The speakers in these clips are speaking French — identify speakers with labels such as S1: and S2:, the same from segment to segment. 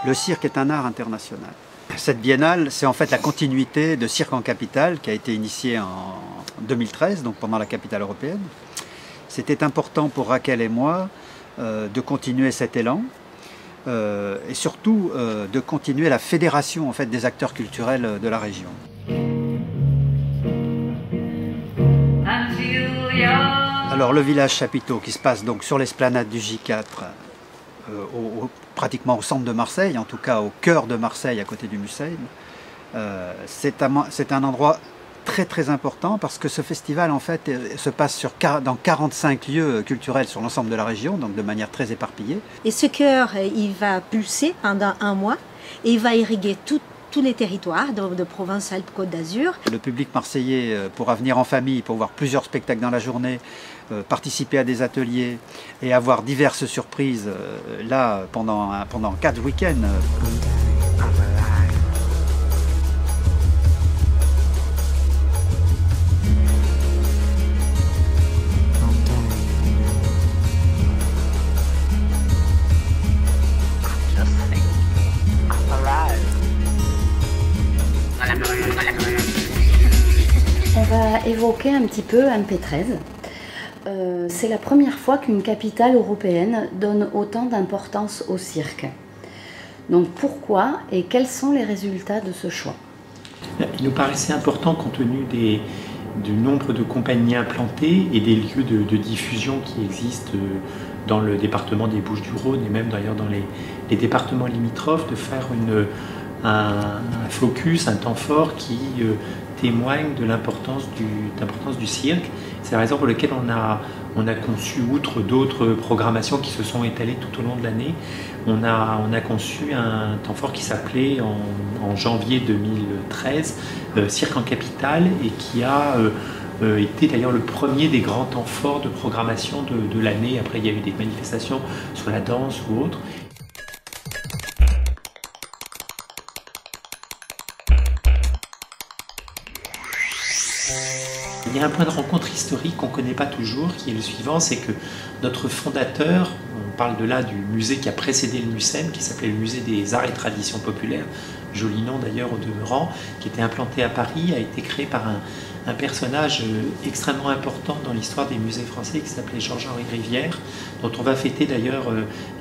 S1: Le cirque est un art international. Cette biennale, c'est en fait la continuité de Cirque en Capitale qui a été initiée en 2013, donc pendant la capitale européenne. C'était important pour Raquel et moi de continuer cet élan et surtout de continuer la fédération en fait, des acteurs culturels de la région. Alors le village chapiteau qui se passe donc sur l'esplanade du J4, pratiquement au centre de Marseille, en tout cas au cœur de Marseille, à côté du Museum. C'est un endroit très important parce que ce festival en fait se passe dans 45 lieux culturels sur l'ensemble de la région, donc de manière très éparpillée.
S2: Et ce cœur, il va pulser pendant un mois et il va irriguer tous les territoires de Provence-Alpes-Côte d'Azur.
S1: Le public marseillais pourra venir en famille pour voir plusieurs spectacles dans la journée, participer à des ateliers et avoir diverses surprises là pendant 4 week-ends.
S3: On va évoquer un petit peu MP13. C'est la première fois qu'une capitale européenne donne autant d'importance au cirque. Donc pourquoi et quels sont les résultats de ce choix?
S4: Il nous paraissait important, compte tenu du nombre de compagnies implantées et des lieux de diffusion qui existent dans le département des Bouches-du-Rhône et même d'ailleurs dans les départements limitrophes, de faire un focus, un temps fort qui témoigne de l'importance du cirque. C'est la raison pour laquelle on a conçu, outre d'autres programmations qui se sont étalées tout au long de l'année, on a conçu un temps fort qui s'appelait en janvier 2013 Cirque en Capitale et qui a été d'ailleurs le premier des grands temps forts de programmation de l'année. Après, il y a eu des manifestations sur la danse ou autres. Il y a un point de rencontre historique qu'on ne connaît pas toujours, qui est le suivant, c'est que notre fondateur, on parle de là du musée qui a précédé le Mucem, qui s'appelait le Musée des Arts et Traditions Populaires, joli nom d'ailleurs au demeurant, qui était implanté à Paris, a été créé par un personnage extrêmement important dans l'histoire des musées français qui s'appelait Georges-Henri Rivière, dont on va fêter d'ailleurs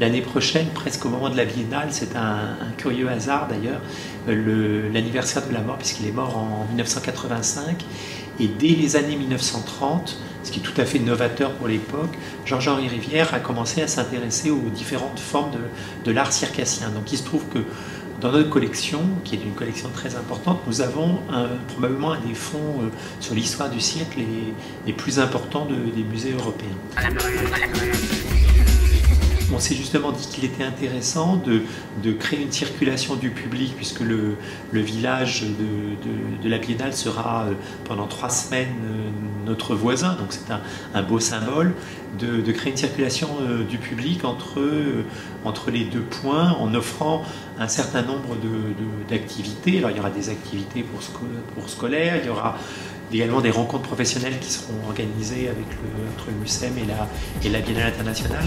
S4: l'année prochaine, presque au moment de la Biennale. C'est un curieux hasard d'ailleurs, l'anniversaire de la mort, puisqu'il est mort en 1985. Et dès les années 1930, ce qui est tout à fait novateur pour l'époque, Georges-Henri Rivière a commencé à s'intéresser aux différentes formes de l'art circassien. Donc il se trouve que dans notre collection, qui est une collection très importante, nous avons probablement un des fonds sur l'histoire du cirque les plus importants des musées européens. On s'est justement dit qu'il était intéressant de créer une circulation du public, puisque le village de la Biennale sera pendant 3 semaines notre voisin, donc c'est un beau symbole, de créer une circulation du public entre les deux points, en offrant un certain nombre d'activités. Alors il y aura des activités pour scolaires, il y aura également des rencontres professionnelles qui seront organisées avec entre le Mucem et la Biennale internationale.